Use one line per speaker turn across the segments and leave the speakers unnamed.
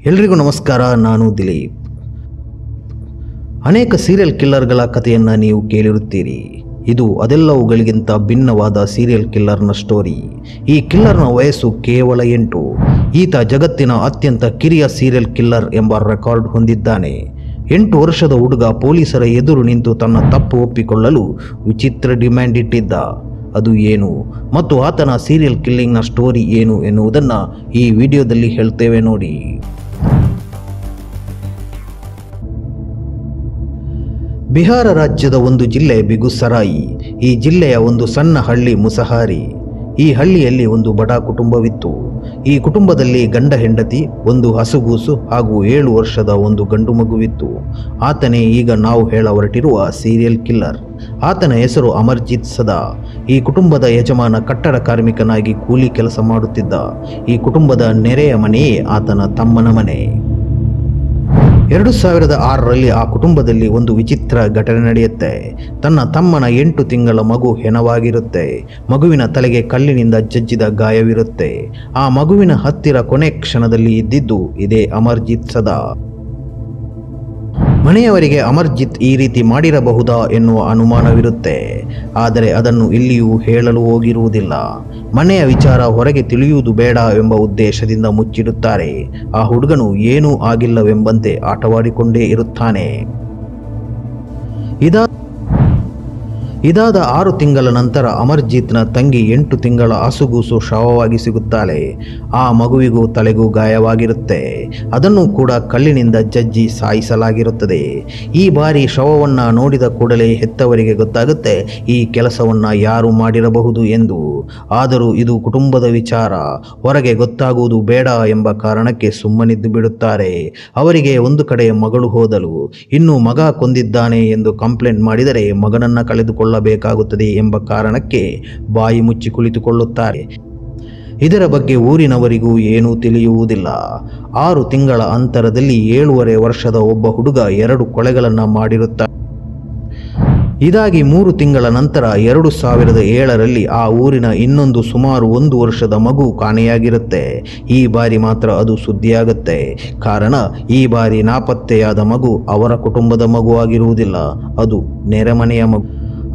ಎಲ್ರಿಗೂ ನಮಸ್ಕಾರ. ನಾನು ದಿಲೀಪ್. ಅನೇಕ ಸೀರಿಯಲ್ ಕಿಲ್ಲರ್ಗಳ ಕಥೆಯನ್ನು ನೀವು ಕೇಳಿರುತ್ತೀರಿ. ಇದು ಅದೆಲ್ಲವುಗಳಿಗಿಂತ ಭಿನ್ನವಾದ ಸೀರಿಯಲ್ ಕಿಲ್ಲರ್ನ ಸ್ಟೋರಿ. ಈ ಕಿಲ್ಲರ್ನ ವಯಸ್ಸು ಕೇವಲ 8. ಈತ ಜಗತ್ತಿನ ಅತ್ಯಂತ ಕಿರಿಯ ಸೀರಿಯಲ್ ಕಿಲ್ಲರ್ ಎಂಬ ರೆಕಾರ್ಡ್ ಹೊಂದಿದ್ದಾನೆ. 8 ವರ್ಷದ ಹುಡುಗ ಪೊಲೀಸರ ಎದುರು ನಿಂತು ತನ್ನ ತಪ್ಪು ಒಪ್ಪಿಕೊಳ್ಳಲು ವಿಚಿತ್ರ ಡಿಮ್ಯಾಂಡ್ ಇಟ್ಟಿದ್ದ. ಅದು ಏನು ಮತ್ತು ಆತನ ಸೀರಿಯಲ್ ಕಿಲ್ಲಿಂಗ್ನ ಸ್ಟೋರಿ ಏನು ಎನ್ನುವುದನ್ನು ಈ ವಿಡಿಯೋದಲ್ಲಿ ಹೇಳ್ತೇವೆ ನೋಡಿ. ಬಿಹಾರ ರಾಜ್ಯದ ಒಂದು ಜಿಲ್ಲೆ ಬೆಗುಸರಾಯಿ. ಈ ಜಿಲ್ಲೆಯ ಒಂದು ಸಣ್ಣ ಹಳ್ಳಿ ಮುಸಹಾರಿ. ಈ ಹಳ್ಳಿಯಲ್ಲಿ ಒಂದು ಬಡ ಕುಟುಂಬವಿತ್ತು. ಈ ಕುಟುಂಬದಲ್ಲಿ ಗಂಡ ಹೆಂಡತಿ, ಒಂದು ಹಸುಗೂಸು ಹಾಗೂ 7 ವರ್ಷದ ಒಂದು ಗಂಡು ಮಗುವಿತ್ತು. ಆತನೇ ಈಗ ನಾವು ಹೇಳ ಹೊರಟಿರುವ ಸೀರಿಯಲ್ ಕಿಲ್ಲರ್. ಆತನ ಹೆಸರು ಅಮರ್ಜಿತ್ ಸದಾ. ಈ ಕುಟುಂಬದ ಯಜಮಾನ ಕಟ್ಟಡ ಕಾರ್ಮಿಕನಾಗಿ ಕೂಲಿ ಕೆಲಸ ಮಾಡುತ್ತಿದ್ದ. ಈ ಕುಟುಂಬದ ನೆರೆಯ ಮನೆಯೇ ಆತನ ತಮ್ಮನ ಮನೆ. 2006ರಲ್ಲಿ ಆ ಕುಟುಂಬದಲ್ಲಿ ಒಂದು ವಿಚಿತ್ರ ಘಟನೆ ನಡೆಯುತ್ತೆ. ತನ್ನ ತಮ್ಮನ 8 ತಿಂಗಳ ಮಗು ಹೆಣವಾಗಿರುತ್ತೆ. ಮಗುವಿನ ತಲೆಗೆ ಕಲ್ಲಿನಿಂದ ಜಜ್ಜಿದ ಗಾಯವಿರುತ್ತೆ. ಆ ಮಗುವಿನ ಹತ್ತಿರ ಕೊನೆ ಕ್ಷಣದಲ್ಲಿ ಇದ್ದಿದ್ದು ಇದೇ ಅಮರ್ಜಿತ್ ಸದಾ. ಮನೆಯವರಿಗೆ ಅಮರ್ಜಿತ್ ಈ ರೀತಿ ಮಾಡಿರಬಹುದಾ ಎನ್ನುವ ಅನುಮಾನವಿರುತ್ತೆ. ಆದರೆ ಅದನ್ನು ಇಲ್ಲಿಯೂ ಹೇಳಲು ಹೋಗಿರುವುದಿಲ್ಲ. ಮನೆಯ ವಿಚಾರ ಹೊರಗೆ ತಿಳಿಯುವುದು ಬೇಡ ಎಂಬ ಉದ್ದೇಶದಿಂದ ಮುಚ್ಚಿಡುತ್ತಾರೆ. ಆ ಹುಡುಗನು ಏನೂ ಆಗಿಲ್ಲವೆಂಬಂತೆ ಆಟವಾಡಿಕೊಂಡೇ ಇರುತ್ತಾನೆ. ಇದಾದ 6 ತಿಂಗಳ ನಂತರ ಅಮರ್ಜಿತ್ನ ತಂಗಿ 8 ತಿಂಗಳ ಹಸುಗೂಸು ಶವವಾಗಿ ಸಿಗುತ್ತಾಳೆ. ಆ ಮಗುವಿಗೂ ತಲೆಗೂ ಗಾಯವಾಗಿರುತ್ತೆ. ಅದನ್ನು ಕೂಡ ಕಲ್ಲಿನಿಂದ ಜಜ್ಜಿ ಸಾಯಿಸಲಾಗಿರುತ್ತದೆ. ಈ ಬಾರಿ ಶವವನ್ನು ನೋಡಿದ ಕೂಡಲೇ ಹೆತ್ತವರಿಗೆ ಗೊತ್ತಾಗುತ್ತೆ ಈ ಕೆಲಸವನ್ನು ಯಾರು ಮಾಡಿರಬಹುದು ಎಂದು. ಆದರೂ ಇದು ಕುಟುಂಬದ ವಿಚಾರ, ಹೊರಗೆ ಗೊತ್ತಾಗುವುದು ಬೇಡ ಎಂಬ ಕಾರಣಕ್ಕೆ ಸುಮ್ಮನಿದ್ದು ಬಿಡುತ್ತಾರೆ. ಅವರಿಗೆ ಒಂದು ಕಡೆ ಮಗಳು ಹೋದಳು, ಇನ್ನು ಮಗ ಕೊಂದಿದ್ದಾನೆ ಎಂದು ಕಂಪ್ಲೇಂಟ್ ಮಾಡಿದರೆ ಮಗನನ್ನು ಕಳೆದುಕೊಳ್ಳಬೇಕಾಗುತ್ತದೆ ಎಂಬ ಕಾರಣಕ್ಕೆ ಬಾಯಿ ಮುಚ್ಚಿ ಕುಳಿತುಕೊಳ್ಳುತ್ತಾರೆ. ಇದರ ಬಗ್ಗೆ ಊರಿನವರಿಗೂ ಏನೂ ತಿಳಿಯುವುದಿಲ್ಲ. 6 ತಿಂಗಳ ಅಂತರದಲ್ಲಿ 7.5 ವರ್ಷದ ಒಬ್ಬ ಹುಡುಗ 2 ಕೊಲೆಗಳನ್ನು ಮಾಡಿರುತ್ತಾನೆ. ಇದಾಗಿ 3 ತಿಂಗಳ ನಂತರ 2007ರಲ್ಲಿ ಆ ಊರಿನ ಇನ್ನೊಂದು ಸುಮಾರು 1 ವರ್ಷದ ಮಗು ಕಾಣೆಯಾಗಿರುತ್ತೆ. ಈ ಬಾರಿ ಮಾತ್ರ ಅದು ಸುದ್ದಿಯಾಗುತ್ತೆ. ಕಾರಣ ಈ ಬಾರಿ ನಾಪತ್ತೆಯಾದ ಮಗು ಅವರ ಕುಟುಂಬದ ಮಗು ಆಗಿರುವುದಿಲ್ಲ, ಅದು ನೆರೆಮನೆಯ ಮಗು.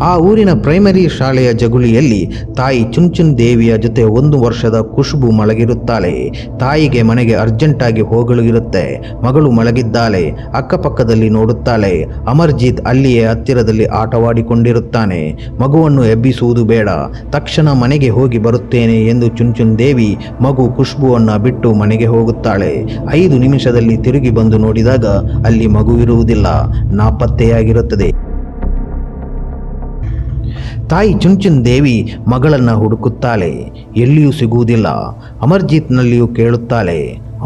ಆ ಊರಿನ ಪ್ರೈಮರಿ ಶಾಲೆಯ ಜಗುಲಿಯಲ್ಲಿ ತಾಯಿ ಚುನ್ಚುನ್ ದೇವಿಯ ಜೊತೆ 1 ವರ್ಷದ ಖುಷ್ಬು ಮಲಗಿರುತ್ತಾಳೆ. ತಾಯಿಗೆ ಮನೆಗೆ ಅರ್ಜೆಂಟಾಗಿ ಹೋಗಲು ಇರುತ್ತೆ. ಮಗಳು ಮಲಗಿದ್ದಾಳೆ. ಅಕ್ಕಪಕ್ಕದಲ್ಲಿ ನೋಡುತ್ತಾಳೆ. ಅಮರ್ಜಿತ್ ಅಲ್ಲಿಯೇ ಹತ್ತಿರದಲ್ಲಿ ಆಟವಾಡಿಕೊಂಡಿರುತ್ತಾನೆ. ಮಗುವನ್ನು ಎಬ್ಬಿಸುವುದು ಬೇಡ, ತಕ್ಷಣ ಮನೆಗೆ ಹೋಗಿ ಬರುತ್ತೇನೆ ಎಂದು ಚುನ್ಚುನ್ ದೇವಿ ಮಗು ಖುಷ್ಬುವನ್ನು ಬಿಟ್ಟು ಮನೆಗೆ ಹೋಗುತ್ತಾಳೆ. 5 ನಿಮಿಷದಲ್ಲಿ ತಿರುಗಿ ಬಂದು ನೋಡಿದಾಗ ಅಲ್ಲಿ ಮಗುವಿರುವುದಿಲ್ಲ, ನಾಪತ್ತೆಯಾಗಿರುತ್ತದೆ. ತಾಯಿ ಚುನ್ಚುನ್ ದೇವಿ ಮಗಳನ್ನು ಹುಡುಕುತ್ತಾಳೆ, ಎಲ್ಲಿಯೂ ಸಿಗುವುದಿಲ್ಲ. ಅಮರ್ಜಿತ್ನಲ್ಲಿಯೂ ಕೇಳುತ್ತಾಳೆ.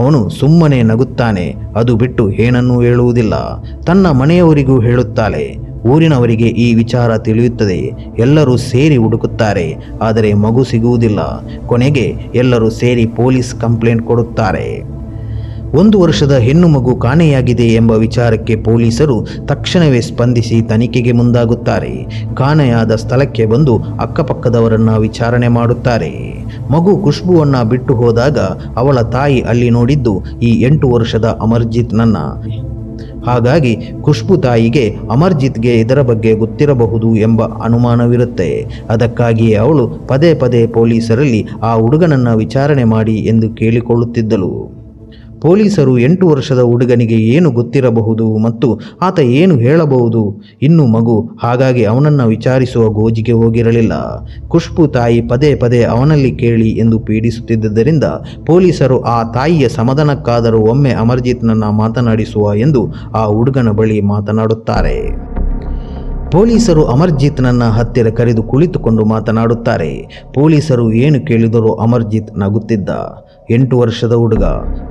ಅವನು ಸುಮ್ಮನೆ ನಗುತ್ತಾನೆ, ಅದು ಬಿಟ್ಟು ಏನನ್ನೂ ಹೇಳುವುದಿಲ್ಲ. ತನ್ನ ಮನೆಯವರಿಗೂ ಹೇಳುತ್ತಾಳೆ. ಊರಿನವರಿಗೆ ಈ ವಿಚಾರ ತಿಳಿಯುತ್ತದೆ. ಎಲ್ಲರೂ ಸೇರಿ ಹುಡುಕುತ್ತಾರೆ, ಆದರೆ ಮಗು ಸಿಗುವುದಿಲ್ಲ. ಕೊನೆಗೆ ಎಲ್ಲರೂ ಸೇರಿ ಪೊಲೀಸ್ ಕಂಪ್ಲೇಂಟ್ ಕೊಡುತ್ತಾರೆ. 1 ವರ್ಷದ ಹೆಣ್ಣು ಮಗು ಕಾಣೆಯಾಗಿದೆ ಎಂಬ ವಿಚಾರಕ್ಕೆ ಪೊಲೀಸರು ತಕ್ಷಣವೇ ಸ್ಪಂದಿಸಿ ತನಿಖೆಗೆ ಮುಂದಾಗುತ್ತಾರೆ. ಕಾಣೆಯಾದ ಸ್ಥಳಕ್ಕೆ ಬಂದು ಅಕ್ಕಪಕ್ಕದವರನ್ನು ವಿಚಾರಣೆ ಮಾಡುತ್ತಾರೆ. ಮಗು ಖುಷ್ಬುವನ್ನು ಬಿಟ್ಟು ಹೋದಾಗ ಅವಳ ತಾಯಿ ಅಲ್ಲಿ ನೋಡಿದ್ದು ಈ 8 ವರ್ಷದ ಅಮರ್ಜಿತ್ನನ್ನ. ಹಾಗಾಗಿ ಖುಷ್ಬು ತಾಯಿಗೆ ಅಮರ್ಜಿತ್ಗೆ ಇದರ ಬಗ್ಗೆ ಗೊತ್ತಿರಬಹುದು ಎಂಬ ಅನುಮಾನವಿರುತ್ತೆ. ಅದಕ್ಕಾಗಿಯೇ ಅವಳು ಪದೇ ಪದೇ ಪೊಲೀಸರಲ್ಲಿ ಆ ಹುಡುಗನನ್ನು ವಿಚಾರಣೆ ಮಾಡಿ ಎಂದು ಕೇಳಿಕೊಳ್ಳುತ್ತಿದ್ದಳು. ಪೊಲೀಸರು 8 ವರ್ಷದ ಹುಡುಗನಿಗೆ ಏನು ಗೊತ್ತಿರಬಹುದು ಮತ್ತು ಆತ ಏನು ಹೇಳಬಹುದು, ಇನ್ನು ಮಗು, ಹಾಗಾಗಿ ಅವನನ್ನು ವಿಚಾರಿಸುವ ಗೋಜಿಗೆ ಹೋಗಿರಲಿಲ್ಲ. ಖುಷ್ಬು ತಾಯಿ ಪದೇ ಪದೇ ಅವನಲ್ಲಿ ಕೇಳಿ ಎಂದು ಪೀಡಿಸುತ್ತಿದ್ದರಿಂದ ಪೊಲೀಸರು ಆ ತಾಯಿಯ ಸಮಾಧಾನಕ್ಕಾದರೂ ಒಮ್ಮೆ ಅಮರ್ಜಿತ್ನನ್ನು ಮಾತನಾಡಿಸುವ ಎಂದು ಆ ಹುಡುಗನ ಬಳಿ ಮಾತನಾಡುತ್ತಾರೆ. ಪೊಲೀಸರು ಅಮರ್ಜಿತ್ನನ್ನ ಹತ್ತಿರ ಕರೆದು ಕುಳಿತುಕೊಂಡು ಮಾತನಾಡುತ್ತಾರೆ. ಪೊಲೀಸರು ಏನು ಕೇಳಿದರೂ ಅಮರ್ಜಿತ್ ನಗುತ್ತಿದ್ದ. 8 ವರ್ಷದ ಹುಡುಗ.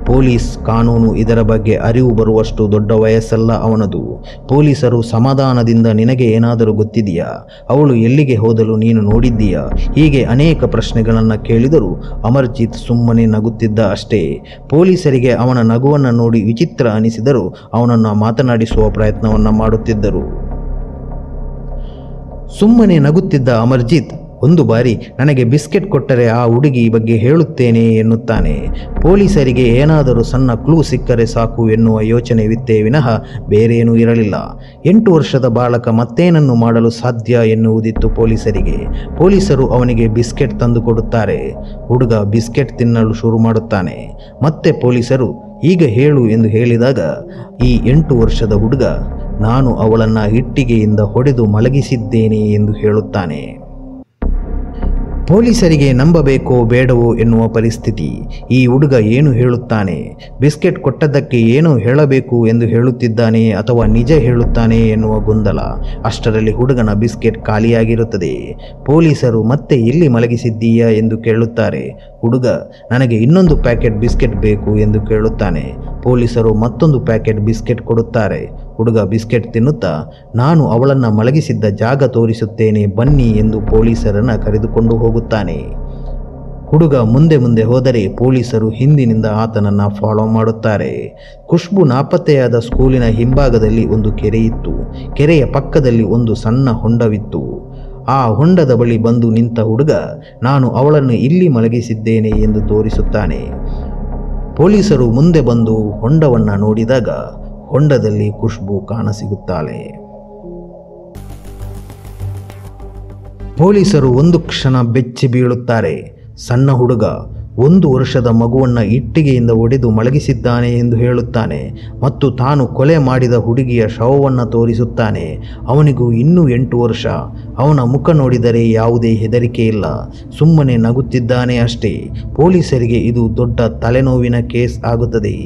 ಪೊಲೀಸ್ ಕಾನೂನು ಇದರ ಬಗ್ಗೆ ಅರಿವು ಬರುವಷ್ಟು ದೊಡ್ಡ ವಯಸ್ಸಲ್ಲ ಅವನದು. ಪೊಲೀಸರು ಸಮಾಧಾನದಿಂದ ನಿನಗೆ ಏನಾದರೂ ಗೊತ್ತಿದೆಯಾ, ಅವಳು ಎಲ್ಲಿಗೆ ಹೋದಲು ನೀನು ನೋಡಿದ್ದೀಯಾ, ಹೀಗೆ ಅನೇಕ ಪ್ರಶ್ನೆಗಳನ್ನು ಕೇಳಿದರೂ ಅಮರ್ಜಿತ್ ಸುಮ್ಮನೆ ನಗುತ್ತಿದ್ದ ಅಷ್ಟೇ. ಪೊಲೀಸರಿಗೆ ಅವನ ನಗುವನ್ನು ನೋಡಿ ವಿಚಿತ್ರ ಅನಿಸಿದರೂ ಅವನನ್ನು ಮಾತನಾಡಿಸುವ ಪ್ರಯತ್ನವನ್ನು ಮಾಡುತ್ತಿದ್ದರು. ಸುಮ್ಮನೆ ನಗುತ್ತಿದ್ದ ಅಮರ್ಜಿತ್ ಒಂದು ಬಾರಿ ನನಗೆ ಬಿಸ್ಕೆಟ್ ಕೊಟ್ಟರೆ ಆ ಹುಡುಗಿ ಬಗ್ಗೆ ಹೇಳುತ್ತೇನೆ ಎನ್ನುತ್ತಾನೆ. ಪೊಲೀಸರಿಗೆ ಏನಾದರೂ ಸಣ್ಣ ಕ್ಲೂ ಸಿಕ್ಕರೆ ಸಾಕು ಎನ್ನುವ ಯೋಚನೆವಿತ್ತೇ ವಿನಃ ಬೇರೇನೂ ಇರಲಿಲ್ಲ. 8 ವರ್ಷದ ಬಾಲಕ ಮತ್ತೇನನ್ನು ಮಾಡಲು ಸಾಧ್ಯ ಎನ್ನುವುದಿತ್ತು ಪೊಲೀಸರಿಗೆ. ಪೊಲೀಸರು ಅವನಿಗೆ ಬಿಸ್ಕೆಟ್ ತಂದು ಕೊಡುತ್ತಾರೆ. ಹುಡುಗ ಬಿಸ್ಕೆಟ್ ತಿನ್ನಲು ಶುರು ಮಾಡುತ್ತಾನೆ. ಮತ್ತೆ ಪೊಲೀಸರು ಈಗ ಹೇಳು ಎಂದು ಹೇಳಿದಾಗ ಈ 8 ವರ್ಷದ ಹುಡುಗ ನಾನು ಅವಳನ್ನು ಇಟ್ಟಿಗೆಯಿಂದ ಹೊಡೆದು ಮಲಗಿಸಿದ್ದೇನೆ ಎಂದು ಹೇಳುತ್ತಾನೆ. ಪೊಲೀಸರಿಗೆ ನಂಬಬೇಕೋ ಬೇಡವೋ ಎನ್ನುವ ಪರಿಸ್ಥಿತಿ. ಈ ಹುಡುಗ ಏನು ಹೇಳುತ್ತಾನೆ? ಬಿಸ್ಕೆಟ್ ಕೊಟ್ಟದ್ದಕ್ಕೆ ಏನೋ ಹೇಳಬೇಕು ಎಂದು ಹೇಳುತ್ತಿದ್ದಾನೆ ಅಥವಾ ನಿಜ ಹೇಳುತ್ತಾನೆ ಎನ್ನುವ ಗೊಂದಲ. ಅಷ್ಟರಲ್ಲಿ ಹುಡುಗನ ಬಿಸ್ಕೆಟ್ ಖಾಲಿಯಾಗಿರುತ್ತದೆ. ಪೊಲೀಸರು ಮತ್ತೆ ಎಲ್ಲಿ ಮಲಗಿಸಿದ್ದೀಯಾ ಎಂದು ಕೇಳುತ್ತಾರೆ. ಹುಡುಗ ನನಗೆ ಇನ್ನೊಂದು ಪ್ಯಾಕೆಟ್ ಬಿಸ್ಕೆಟ್ ಬೇಕು ಎಂದು ಕೇಳುತ್ತಾನೆ. ಪೊಲೀಸರು ಮತ್ತೊಂದು ಪ್ಯಾಕೆಟ್ ಬಿಸ್ಕೆಟ್ ಕೊಡುತ್ತಾರೆ. ಹುಡುಗ ಬಿಸ್ಕೆಟ್ ತಿನ್ನುತ್ತಾ ನಾನು ಅವಳನ್ನು ಮಲಗಿಸಿದ್ದ ಜಾಗ ತೋರಿಸುತ್ತೇನೆ ಬನ್ನಿ ಎಂದು ಪೊಲೀಸರನ್ನು ಕರೆದುಕೊಂಡು ಹೋಗುತ್ತಾನೆ. ಹುಡುಗ ಮುಂದೆ ಹೋದರೆ ಪೊಲೀಸರು ಹಿಂದಿನಿಂದ ಆತನನ್ನು ಫಾಲೋ ಮಾಡುತ್ತಾರೆ. ಖುಷ್ಬು ನಾಪತ್ತೆಯಾದ ಸ್ಕೂಲಿನ ಹಿಂಭಾಗದಲ್ಲಿ ಒಂದು ಕೆರೆ ಇತ್ತು. ಕೆರೆಯ ಪಕ್ಕದಲ್ಲಿ ಒಂದು ಸಣ್ಣ ಹೊಂಡವಿತ್ತು. ಆ ಹೊಂಡದ ಬಳಿ ಬಂದು ನಿಂತ ಹುಡುಗ ನಾನು ಅವಳನ್ನು ಇಲ್ಲಿ ಮಲಗಿಸಿದ್ದೇನೆ ಎಂದು ತೋರಿಸುತ್ತಾನೆ. ಪೊಲೀಸರು ಮುಂದೆ ಬಂದು ಹೊಂಡವನ್ನು ನೋಡಿದಾಗ ಹೊಂಡದಲ್ಲಿ ಖುಷ್ಬು ಕಾಣಸಿಗುತ್ತಾಳೆ. ಪೊಲೀಸರು ಒಂದು ಕ್ಷಣ ಬೆಚ್ಚಿ ಬೀಳುತ್ತಾರೆ. ಸಣ್ಣ ಹುಡುಗ 1 ವರ್ಷದ ಮಗುವನ್ನು ಇಟ್ಟಿಗೆಯಿಂದ ಒಡೆದು ಮಲಗಿಸಿದ್ದಾನೆ ಎಂದು ಹೇಳುತ್ತಾನೆ ಮತ್ತು ತಾನು ಕೊಲೆ ಮಾಡಿದ ಹುಡುಗಿಯ ಶವವನ್ನು ತೋರಿಸುತ್ತಾನೆ. ಅವನಿಗೂ ಇನ್ನೂ 8 ವರ್ಷ. ಅವನ ಮುಖ ನೋಡಿದರೆ ಯಾವುದೇ ಹೆದರಿಕೆ ಇಲ್ಲ, ಸುಮ್ಮನೆ ನಗುತ್ತಿದ್ದಾನೆ ಅಷ್ಟೇ. ಪೊಲೀಸರಿಗೆ ಇದು ದೊಡ್ಡ ತಲೆನೋವಿನ ಕೇಸ್ ಆಗುತ್ತದೆ.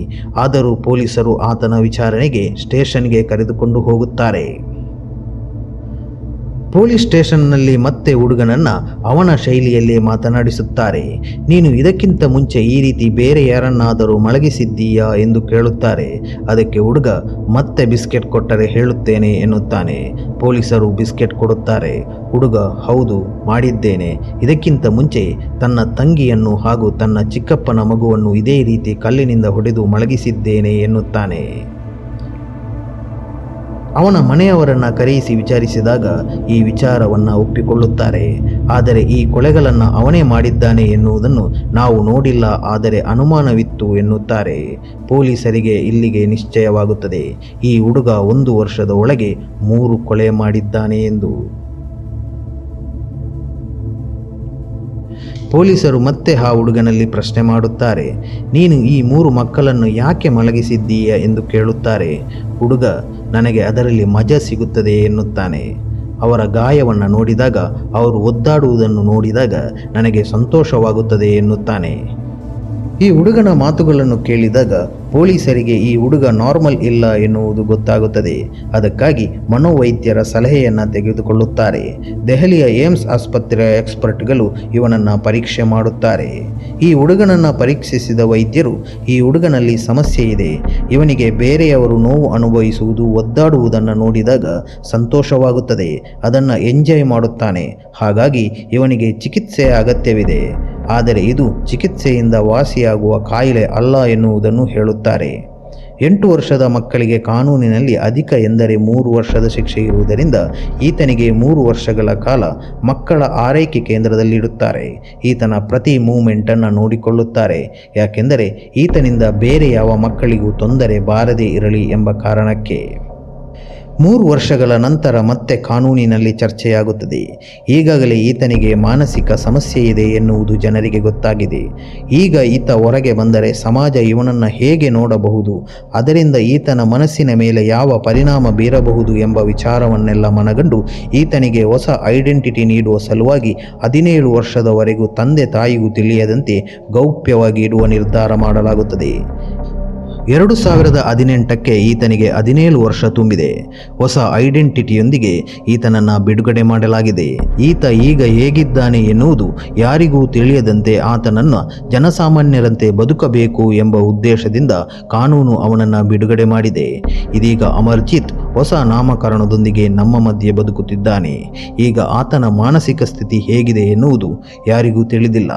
ಆದರೂ ಪೊಲೀಸರು ಆತನ ವಿಚಾರಣೆಗೆ ಸ್ಟೇಷನ್ಗೆ ಕರೆದುಕೊಂಡು ಹೋಗುತ್ತಾರೆ. ಪೊಲೀಸ್ ಸ್ಟೇಷನ್ನಲ್ಲಿ ಮತ್ತೆ ಹುಡುಗನನ್ನು ಅವನ ಶೈಲಿಯಲ್ಲೇ ಮಾತನಾಡಿಸುತ್ತಾರೆ. ನೀನು ಇದಕ್ಕಿಂತ ಮುಂಚೆ ಈ ರೀತಿ ಬೇರೆ ಯಾರನ್ನಾದರೂ ಮಲಗಿಸಿದ್ದೀಯಾ ಎಂದು ಕೇಳುತ್ತಾರೆ. ಅದಕ್ಕೆ ಹುಡುಗ ಮತ್ತೆ ಬಿಸ್ಕೆಟ್ ಕೊಟ್ಟರೆ ಹೇಳುತ್ತೇನೆ ಎನ್ನುತ್ತಾನೆ. ಪೊಲೀಸರು ಬಿಸ್ಕೆಟ್ ಕೊಡುತ್ತಾರೆ. ಹುಡುಗ ಹೌದು ಮಾಡಿದ್ದೇನೆ. ಇದಕ್ಕಿಂತ ಮುಂಚೆ ತನ್ನ ತಂಗಿಯನ್ನು ಹಾಗೂ ತನ್ನ ಚಿಕ್ಕಪ್ಪನ ಮಗುವನ್ನು ಇದೇ ರೀತಿ ಕಲ್ಲಿನಿಂದ ಹೊಡೆದು ಮಲಗಿಸಿದ್ದೇನೆ ಎನ್ನುತ್ತಾನೆ. ಅವನ ಮನೆಯವರನ್ನು ಕರೆಯಿಸಿ ವಿಚಾರಿಸಿದಾಗ ಈ ವಿಚಾರವನ್ನು ಒಪ್ಪಿಕೊಳ್ಳುತ್ತಾರೆ. ಆದರೆ ಈ ಕೊಲೆಗಳನ್ನು ಅವನೇ ಮಾಡಿದ್ದಾನೆ ಎನ್ನುವುದನ್ನು ನಾವು ನೋಡಿಲ್ಲ, ಆದರೆ ಅನುಮಾನವಿತ್ತು ಎನ್ನುತ್ತಾರೆ. ಪೊಲೀಸರಿಗೆ ಇಲ್ಲಿಗೆ ನಿಶ್ಚಯವಾಗುತ್ತದೆ ಈ ಹುಡುಗ 1 ವರ್ಷದ ಒಳಗೆ 3 ಕೊಲೆ ಮಾಡಿದ್ದಾನೆ ಎಂದು. ಪೊಲೀಸರು ಮತ್ತೆ ಆ ಹುಡುಗನಲ್ಲಿ ಪ್ರಶ್ನೆ ಮಾಡುತ್ತಾರೆ. ನೀನು ಈ 3 ಮಕ್ಕಳನ್ನು ಯಾಕೆ ಮಲಗಿಸಿದ್ದೀಯ ಎಂದು ಕೇಳುತ್ತಾರೆ. ಹುಡುಗ ನನಗೆ ಅದರಲ್ಲಿ ಮಜಾ ಸಿಗುತ್ತದೆ ಎನ್ನುತ್ತಾನೆ. ಅವರ ಗಾಯವನ್ನು ನೋಡಿದಾಗ, ಅವರು ಒದ್ದಾಡುವುದನ್ನು ನೋಡಿದಾಗ ನನಗೆ ಸಂತೋಷವಾಗುತ್ತದೆ ಎನ್ನುತ್ತಾನೆ. ಈ ಹುಡುಗನ ಮಾತುಗಳನ್ನು ಕೇಳಿದಾಗ ಪೊಲೀಸರಿಗೆ ಈ ಹುಡುಗ ನಾರ್ಮಲ್ ಇಲ್ಲ ಎನ್ನುವುದು ಗೊತ್ತಾಗುತ್ತದೆ. ಅದಕ್ಕಾಗಿ ಮನೋವೈದ್ಯರ ಸಲಹೆಯನ್ನು ತೆಗೆದುಕೊಳ್ಳುತ್ತಾರೆ. ದೆಹಲಿಯ ಏಮ್ಸ್ ಆಸ್ಪತ್ರೆಯ ಎಕ್ಸ್ಪರ್ಟ್ಗಳು ಇವನನ್ನು ಪರೀಕ್ಷೆ ಮಾಡುತ್ತಾರೆ. ಈ ಹುಡುಗನನ್ನು ಪರೀಕ್ಷಿಸಿದ ವೈದ್ಯರು ಈ ಹುಡುಗನಲ್ಲಿ ಸಮಸ್ಯೆ ಇದೆ, ಇವನಿಗೆ ಬೇರೆಯವರು ನೋವು ಅನುಭವಿಸುವುದು ಒದ್ದಾಡುವುದನ್ನು ನೋಡಿದಾಗ ಸಂತೋಷವಾಗುತ್ತದೆ, ಅದನ್ನು ಎಂಜಾಯ್ ಮಾಡುತ್ತಾನೆ, ಹಾಗಾಗಿ ಇವನಿಗೆ ಚಿಕಿತ್ಸೆಯ ಅಗತ್ಯವಿದೆ, ಆದರೆ ಇದು ಚಿಕಿತ್ಸೆಯಿಂದ ವಾಸಿಯಾಗುವ ಕಾಯಿಲೆ ಅಲ್ಲ ಎನ್ನುವುದನ್ನು ಹೇಳುತ್ತಾರೆ. 8 ವರ್ಷದ ಮಕ್ಕಳಿಗೆ ಕಾನೂನಿನಲ್ಲಿ ಅಧಿಕ ಎಂದರೆ 3 ವರ್ಷದ ಶಿಕ್ಷೆ ಇರುವುದರಿಂದ ಈತನಿಗೆ 3 ವರ್ಷಗಳ ಕಾಲ ಮಕ್ಕಳ ಆರೈಕೆ ಕೇಂದ್ರದಲ್ಲಿಡುತ್ತಾರೆ. ಈತನ ಪ್ರತಿ ಮೂವ್ಮೆಂಟನ್ನು ನೋಡಿಕೊಳ್ಳುತ್ತಾರೆ, ಯಾಕೆಂದರೆ ಈತನಿಂದ ಬೇರೆ ಯಾವ ಮಕ್ಕಳಿಗೂ ತೊಂದರೆ ಬಾರದೇ ಇರಲಿ ಎಂಬ ಕಾರಣಕ್ಕೆ. 3 ವರ್ಷಗಳ ನಂತರ ಮತ್ತೆ ಕಾನೂನಿನಲ್ಲಿ ಚರ್ಚೆಯಾಗುತ್ತದೆ. ಈಗಾಗಲೇ ಈತನಿಗೆ ಮಾನಸಿಕ ಸಮಸ್ಯೆ ಇದೆ ಎನ್ನುವುದು ಜನರಿಗೆ ಗೊತ್ತಾಗಿದೆ. ಈಗ ಈತ ಹೊರಗೆ ಬಂದರೆ ಸಮಾಜ ಇವನನ್ನು ಹೇಗೆ ನೋಡಬಹುದು, ಅದರಿಂದ ಈತನ ಮನಸ್ಸಿನ ಮೇಲೆ ಯಾವ ಪರಿಣಾಮ ಬೀರಬಹುದು ಎಂಬ ವಿಚಾರವನ್ನೆಲ್ಲ ಮನಗಂಡು ಈತನಿಗೆ ಹೊಸ ಐಡೆಂಟಿಟಿ ನೀಡುವ ಸಲುವಾಗಿ 17 ವರ್ಷದವರೆಗೂ ತಂದೆ ತಾಯಿಗೂ ತಿಳಿಯದಂತೆ ಗೌಪ್ಯವಾಗಿ ಇಡುವ ನಿರ್ಧಾರ ಮಾಡಲಾಗುತ್ತದೆ. 2018ಕ್ಕೆ ಈತನಿಗೆ 17 ವರ್ಷ ತುಂಬಿದೆ. ಹೊಸ ಐಡೆಂಟಿಟಿಯೊಂದಿಗೆ ಈತನನ್ನು ಬಿಡುಗಡೆ ಮಾಡಲಾಗಿದೆ. ಈತ ಈಗ ಹೇಗಿದ್ದಾನೆ ಎನ್ನುವುದು ಯಾರಿಗೂ ತಿಳಿಯದಂತೆ ಆತನನ್ನು ಜನಸಾಮಾನ್ಯರಂತೆ ಬದುಕಬೇಕು ಎಂಬ ಉದ್ದೇಶದಿಂದ ಕಾನೂನು ಅವನನ್ನು ಬಿಡುಗಡೆ ಮಾಡಿದೆ. ಇದೀಗ ಅಮರ್ಜಿತ್ ಹೊಸ ನಾಮಕರಣದೊಂದಿಗೆ ನಮ್ಮ ಮಧ್ಯೆ ಬದುಕುತ್ತಿದ್ದಾನೆ. ಈಗ ಆತನ ಮಾನಸಿಕ ಸ್ಥಿತಿ ಹೇಗಿದೆ ಎನ್ನುವುದು ಯಾರಿಗೂ ತಿಳಿದಿಲ್ಲ.